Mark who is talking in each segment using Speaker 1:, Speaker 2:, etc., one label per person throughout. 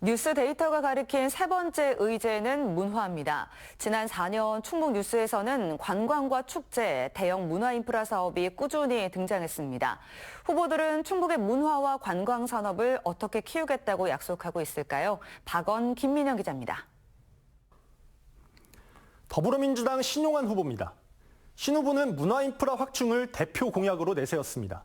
Speaker 1: 뉴스 데이터가 가리킨 세 번째 의제는 문화입니다. 지난 4년 충북 뉴스에서는 관광과 축제, 대형 문화 인프라 사업이 꾸준히 등장했습니다. 후보들은 충북의 문화와 관광 산업을 어떻게 키우겠다고 약속하고 있을까요? 박원, 김민영 기자입니다.
Speaker 2: 더불어민주당 신용환 후보입니다. 신 후보는 문화 인프라 확충을 대표 공약으로 내세웠습니다.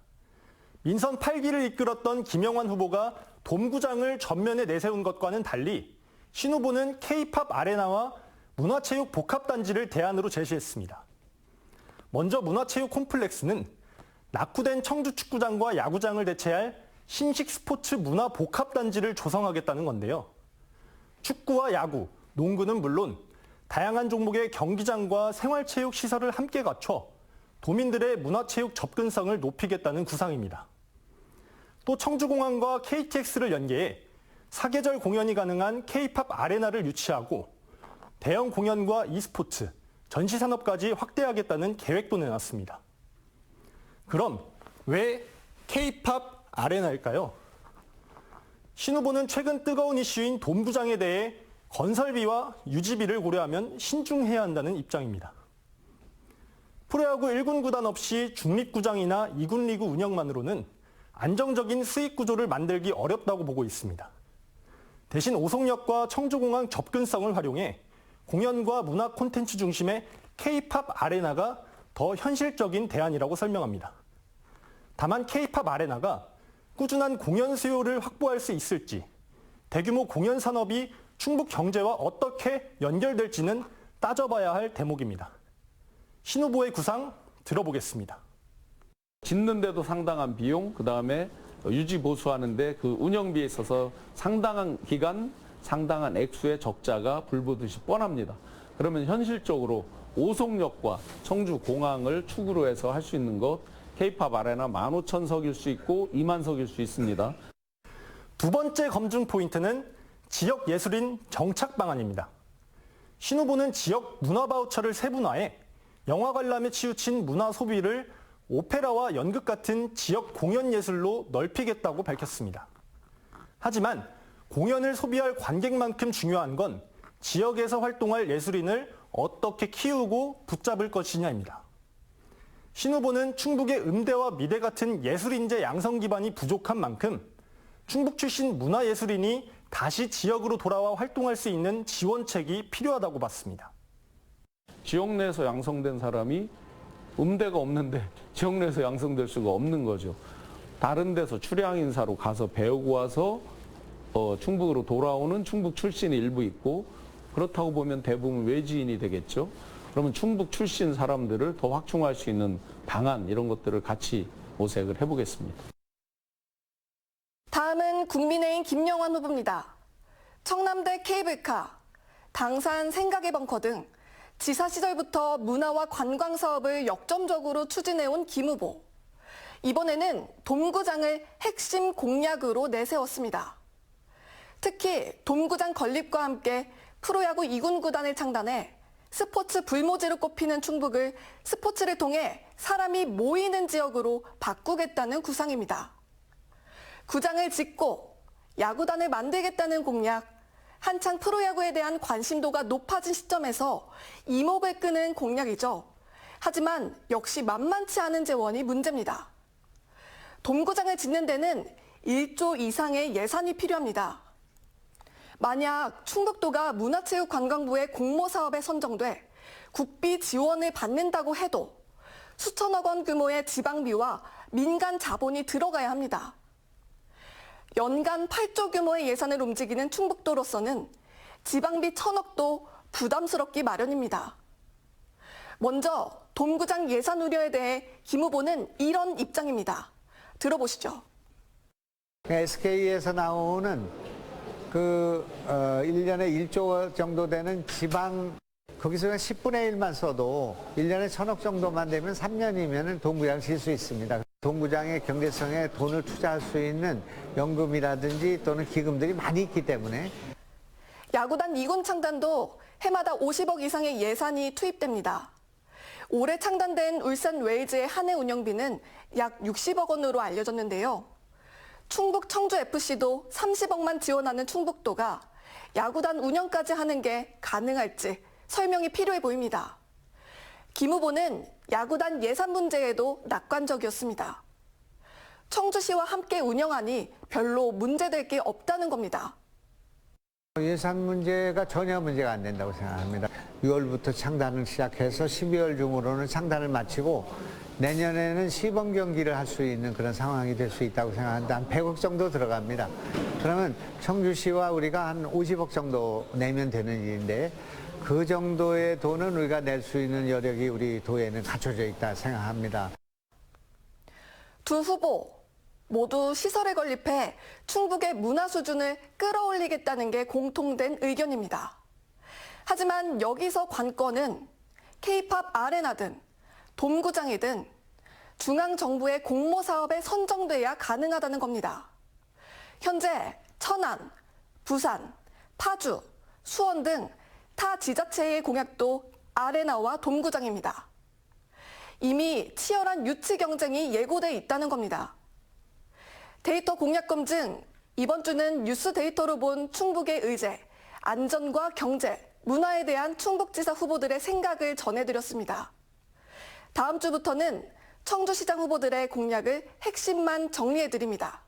Speaker 2: 민선 8기를 이끌었던 김영환 후보가 돔구장을 전면에 내세운 것과는 달리 신 후보는 K-팝 아레나와 문화체육 복합단지를 대안으로 제시했습니다. 먼저 문화체육 콤플렉스는 낙후된 청주축구장과 야구장을 대체할 신식 스포츠 문화 복합단지를 조성하겠다는 건데요. 축구와 야구, 농구는 물론 다양한 종목의 경기장과 생활체육 시설을 함께 갖춰 도민들의 문화체육 접근성을 높이겠다는 구상입니다. 또 청주공항과 KTX를 연계해 사계절 공연이 가능한 K-팝 아레나를 유치하고 대형 공연과 e스포츠, 전시산업까지 확대하겠다는 계획도 내놨습니다. 그럼 왜 K-팝 아레나일까요? 신 후보는 최근 뜨거운 이슈인 돔구장에 대해 건설비와 유지비를 고려하면 신중해야 한다는 입장입니다. 프로야구 1군 구단 없이 중립구장이나 2군 리그 운영만으로는 안정적인 수익 구조를 만들기 어렵다고 보고 있습니다. 대신 오송역과 청주공항 접근성을 활용해 공연과 문화 콘텐츠 중심의 K-팝 아레나가 더 현실적인 대안이라고 설명합니다. 다만 K-팝 아레나가 꾸준한 공연 수요를 확보할 수 있을지, 대규모 공연 산업이 충북 경제와 어떻게 연결될지는 따져봐야 할 대목입니다. 신 후보의 구상 들어보겠습니다.
Speaker 3: 짓는데도 상당한 비용, 그다음에 유지 보수하는데 그 운영비에 있어서 상당한 기간, 상당한 액수의 적자가 불보듯이 뻔합니다. 그러면 현실적으로 오송역과 청주공항을 축으로 해서 할 수 있는 것, K-팝 아레나 15,000석일 수 있고 2만석일 수 있습니다.
Speaker 2: 두 번째 검증 포인트는 지역 예술인 정착 방안입니다. 신 후보는 지역 문화 바우처를 세분화해 영화 관람에 치우친 문화 소비를 오페라와 연극 같은 지역 공연 예술로 넓히겠다고 밝혔습니다. 하지만 공연을 소비할 관객만큼 중요한 건 지역에서 활동할 예술인을 어떻게 키우고 붙잡을 것이냐입니다. 신 후보는 충북의 음대와 미대 같은 예술인재 양성 기반이 부족한 만큼 충북 출신 문화예술인이 다시 지역으로 돌아와 활동할 수 있는 지원책이 필요하다고 봤습니다.
Speaker 3: 지역 내에서 양성된 사람이 음대가 없는데 지역 내에서 양성될 수가 없는 거죠. 다른 데서 출양 인사로 가서 배우고 와서 충북으로 돌아오는 충북 출신이 일부 있고, 그렇다고 보면 대부분 외지인이 되겠죠. 그러면 충북 출신 사람들을 더 확충할 수 있는 방안, 이런 것들을 같이 모색을 해보겠습니다.
Speaker 4: 다음은 국민의힘 김영환 후보입니다. 청남대 케이블카, 당산 생각의 벙커 등 지사 시절부터 문화와 관광 사업을 역점적으로 추진해온 김 후보. 이번에는 돔구장을 핵심 공약으로 내세웠습니다. 특히 돔구장 건립과 함께 프로야구 2군 구단을 창단해 스포츠 불모지로 꼽히는 충북을 스포츠를 통해 사람이 모이는 지역으로 바꾸겠다는 구상입니다. 구장을 짓고 야구단을 만들겠다는 공약, 한창 프로야구에 대한 관심도가 높아진 시점에서 이목을 끄는 공약이죠. 하지만 역시 만만치 않은 재원이 문제입니다. 돔구장을 짓는 데는 1조 이상의 예산이 필요합니다. 만약 충북도가 문화체육관광부의 공모사업에 선정돼 국비 지원을 받는다고 해도 수천억 원 규모의 지방비와 민간 자본이 들어가야 합니다. 연간 8조 규모의 예산을 움직이는 충북도로서는 지방비 1,000억도 부담스럽기 마련입니다. 먼저 돔구장 예산 우려에 대해 김 후보는 이런 입장입니다. 들어보시죠.
Speaker 5: SK에서 나오는 1년에 1조 정도 되는 지방, 거기서 10분의 1만 써도 1년에 1,000억 정도만 되면 3년이면 돔구장 질 수 있습니다. 돔구장의 경제성에 돈을 투자할 수 있는 연금이라든지 또는 기금들이 많이 있기 때문에.
Speaker 4: 야구단 2군 창단도 해마다 50억 이상의 예산이 투입됩니다. 올해 창단된 울산 웨이즈의 한 해 운영비는 약 60억 원으로 알려졌는데요. 충북 청주FC도 30억만 지원하는 충북도가 야구단 운영까지 하는 게 가능할지 설명이 필요해 보입니다. 김 후보는 야구단 예산 문제에도 낙관적이었습니다. 청주시와 함께 운영하니 별로 문제될 게 없다는 겁니다.
Speaker 5: 예산 문제가 전혀 문제가 안 된다고 생각합니다. 6월부터 창단을 시작해서 12월 중으로는 창단을 마치고 내년에는 시범 경기를 할 수 있는 그런 상황이 될 수 있다고 생각하는데 한 100억 정도 들어갑니다. 그러면 청주시와 우리가 한 50억 정도 내면 되는 일인데 그 정도의 돈은 우리가 낼 수 있는 여력이 우리 도에는 갖춰져 있다 생각합니다.
Speaker 4: 두 후보 모두 시설에 건립해 충북의 문화 수준을 끌어올리겠다는 게 공통된 의견입니다. 하지만 여기서 관건은 K-팝 아레나든 돔구장이든 중앙정부의 공모 사업에 선정돼야 가능하다는 겁니다. 현재 천안, 부산, 파주, 수원 등 타 지자체의 공약도 아레나와 돔구장입니다. 이미 치열한 유치 경쟁이 예고돼 있다는 겁니다. 데이터 공약 검증, 이번 주는 뉴스 데이터로 본 충북의 의제, 안전과 경제, 문화에 대한 충북지사 후보들의 생각을 전해드렸습니다. 다음 주부터는 청주시장 후보들의 공약을 핵심만 정리해드립니다.